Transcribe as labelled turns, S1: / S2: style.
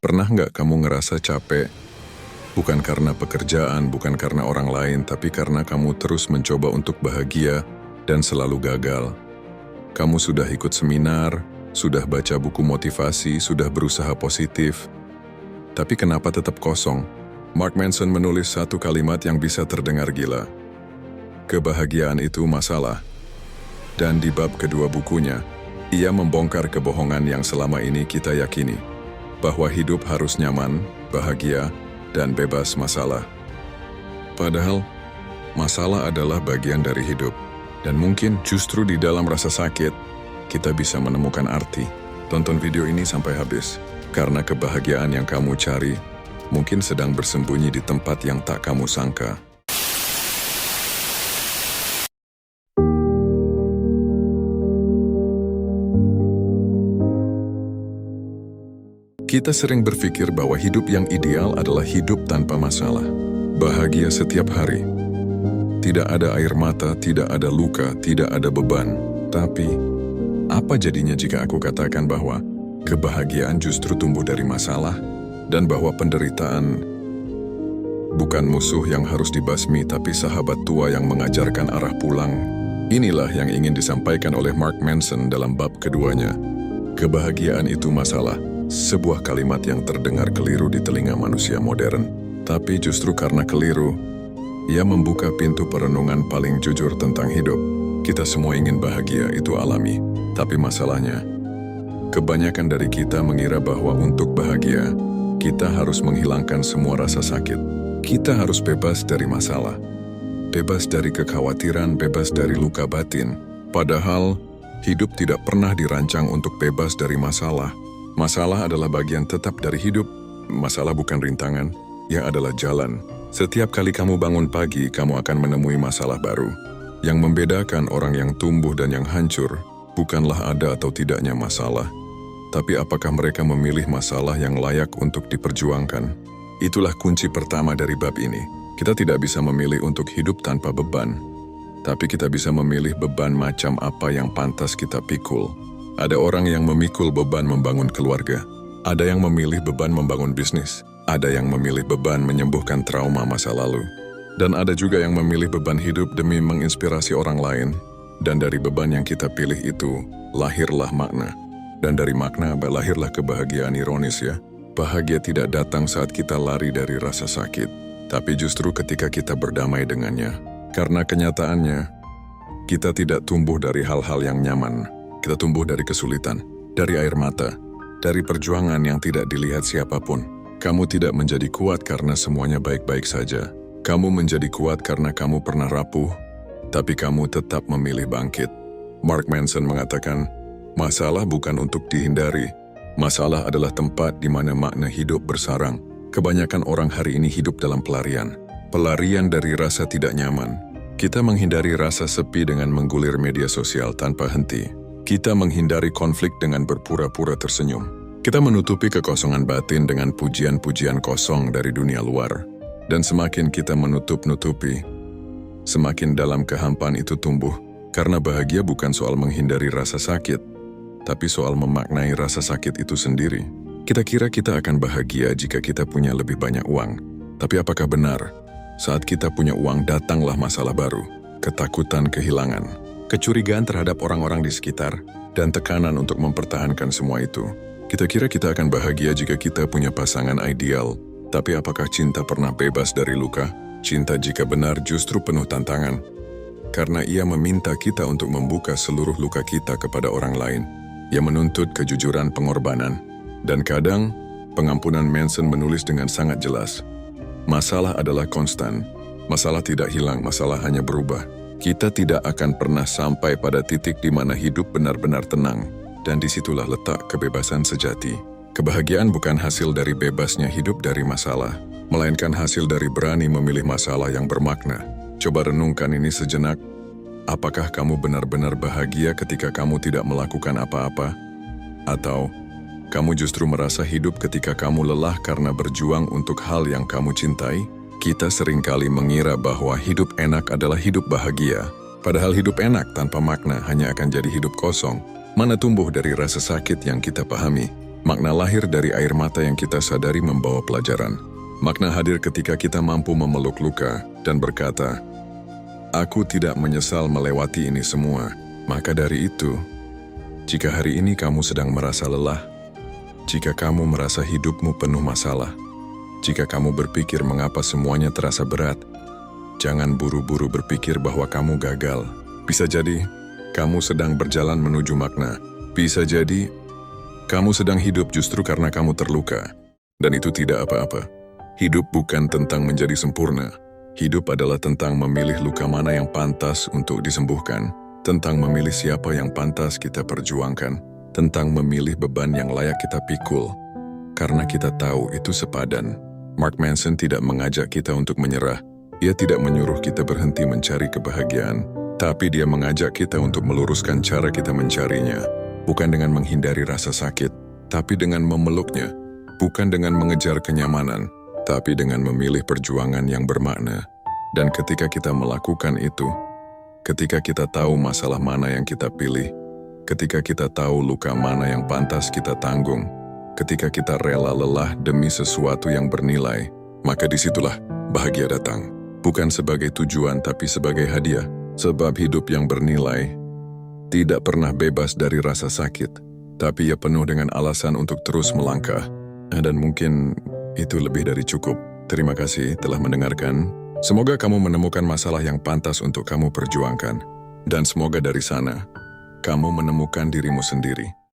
S1: Pernah nggak kamu ngerasa capek? Bukan karena pekerjaan, bukan karena orang lain, tapi karena kamu terus mencoba untuk bahagia dan selalu gagal. Kamu sudah ikut seminar, sudah baca buku motivasi, sudah berusaha positif. Tapi kenapa tetap kosong? Mark Manson menulis satu kalimat yang bisa terdengar gila. Kebahagiaan itu masalah. Dan di bab kedua bukunya, ia membongkar kebohongan yang selama ini kita yakini, bahwa hidup harus nyaman, bahagia, dan bebas masalah. Padahal, masalah adalah bagian dari hidup. Dan mungkin justru di dalam rasa sakit, kita bisa menemukan arti. Tonton video ini sampai habis, karena kebahagiaan yang kamu cari mungkin sedang bersembunyi di tempat yang tak kamu sangka. Kita sering berpikir bahwa hidup yang ideal adalah hidup tanpa masalah. Bahagia setiap hari. Tidak ada air mata, tidak ada luka, tidak ada beban. Tapi, apa jadinya jika aku katakan bahwa kebahagiaan justru tumbuh dari masalah dan bahwa penderitaan bukan musuh yang harus dibasmi tapi sahabat tua yang mengajarkan arah pulang? Inilah yang ingin disampaikan oleh Mark Manson dalam bab keduanya. Kebahagiaan itu masalah. Sebuah kalimat yang terdengar keliru di telinga manusia modern. Tapi justru karena keliru, ia membuka pintu perenungan paling jujur tentang hidup. Kita semua ingin bahagia, itu alami. Tapi masalahnya, kebanyakan dari kita mengira bahwa untuk bahagia, kita harus menghilangkan semua rasa sakit. Kita harus bebas dari masalah. Bebas dari kekhawatiran, bebas dari luka batin. Padahal, hidup tidak pernah dirancang untuk bebas dari masalah. Masalah adalah bagian tetap dari hidup. Masalah bukan rintangan, ia adalah jalan. Setiap kali kamu bangun pagi, kamu akan menemui masalah baru. Yang membedakan orang yang tumbuh dan yang hancur, bukanlah ada atau tidaknya masalah, tapi apakah mereka memilih masalah yang layak untuk diperjuangkan. Itulah kunci pertama dari bab ini. Kita tidak bisa memilih untuk hidup tanpa beban, tapi kita bisa memilih beban macam apa yang pantas kita pikul. Ada orang yang memikul beban membangun keluarga. Ada yang memilih beban membangun bisnis. Ada yang memilih beban menyembuhkan trauma masa lalu. Dan ada juga yang memilih beban hidup demi menginspirasi orang lain. Dan dari beban yang kita pilih itu, lahirlah makna. Dan dari makna, lahirlah kebahagiaan. Ironis ya. Bahagia tidak datang saat kita lari dari rasa sakit, tapi justru ketika kita berdamai dengannya. Karena kenyataannya, kita tidak tumbuh dari hal-hal yang nyaman. Kita tumbuh dari kesulitan, dari air mata, dari perjuangan yang tidak dilihat siapapun. Kamu tidak menjadi kuat karena semuanya baik-baik saja. Kamu menjadi kuat karena kamu pernah rapuh, tapi kamu tetap memilih bangkit. Mark Manson mengatakan, masalah bukan untuk dihindari. Masalah adalah tempat di mana makna hidup bersarang. Kebanyakan orang hari ini hidup dalam pelarian. Pelarian dari rasa tidak nyaman. Kita menghindari rasa sepi dengan menggulir media sosial tanpa henti. Kita menghindari konflik dengan berpura-pura tersenyum. Kita menutupi kekosongan batin dengan pujian-pujian kosong dari dunia luar. Dan semakin kita menutup-nutupi, semakin dalam kehampaan itu tumbuh. Karena bahagia bukan soal menghindari rasa sakit, tapi soal memaknai rasa sakit itu sendiri. Kita kira kita akan bahagia jika kita punya lebih banyak uang. Tapi apakah benar? Saat kita punya uang, datanglah masalah baru. Ketakutan kehilangan. Kecurigaan terhadap orang-orang di sekitar, dan tekanan untuk mempertahankan semua itu. Kita kira kita akan bahagia jika kita punya pasangan ideal, tapi apakah cinta pernah bebas dari luka? Cinta jika benar justru penuh tantangan, karena ia meminta kita untuk membuka seluruh luka kita kepada orang lain. Ia menuntut kejujuran pengorbanan, dan kadang pengampunan. Manson menulis dengan sangat jelas, masalah adalah konstan, masalah tidak hilang, masalah hanya berubah. Kita tidak akan pernah sampai pada titik di mana hidup benar-benar tenang, dan disitulah letak kebebasan sejati. Kebahagiaan bukan hasil dari bebasnya hidup dari masalah, melainkan hasil dari berani memilih masalah yang bermakna. Coba renungkan ini sejenak. Apakah kamu benar-benar bahagia ketika kamu tidak melakukan apa-apa? Atau kamu justru merasa hidup ketika kamu lelah karena berjuang untuk hal yang kamu cintai? Kita seringkali mengira bahwa hidup enak adalah hidup bahagia. Padahal hidup enak tanpa makna hanya akan jadi hidup kosong. Mana tumbuh dari rasa sakit yang kita pahami. Makna lahir dari air mata yang kita sadari membawa pelajaran. Makna hadir ketika kita mampu memeluk luka dan berkata, "Aku tidak menyesal melewati ini semua." Maka dari itu, jika hari ini kamu sedang merasa lelah, jika kamu merasa hidupmu penuh masalah, jika kamu berpikir mengapa semuanya terasa berat, jangan buru-buru berpikir bahwa kamu gagal. Bisa jadi, kamu sedang berjalan menuju makna. Bisa jadi, kamu sedang hidup justru karena kamu terluka. Dan itu tidak apa-apa. Hidup bukan tentang menjadi sempurna. Hidup adalah tentang memilih luka mana yang pantas untuk disembuhkan, tentang memilih siapa yang pantas kita perjuangkan, tentang memilih beban yang layak kita pikul, karena kita tahu itu sepadan. Mark Manson tidak mengajak kita untuk menyerah. Ia tidak menyuruh kita berhenti mencari kebahagiaan, tapi dia mengajak kita untuk meluruskan cara kita mencarinya, bukan dengan menghindari rasa sakit, tapi dengan memeluknya, bukan dengan mengejar kenyamanan, tapi dengan memilih perjuangan yang bermakna. Dan ketika kita melakukan itu, ketika kita tahu masalah mana yang kita pilih, ketika kita tahu luka mana yang pantas kita tanggung, ketika kita rela lelah demi sesuatu yang bernilai, maka disitulah bahagia datang. Bukan sebagai tujuan tapi sebagai hadiah. Sebab hidup yang bernilai tidak pernah bebas dari rasa sakit, tapi ia penuh dengan alasan untuk terus melangkah. Dan mungkin itu lebih dari cukup. Terima kasih telah mendengarkan. Semoga kamu menemukan masalah yang pantas untuk kamu perjuangkan. Dan semoga dari sana, kamu menemukan dirimu sendiri.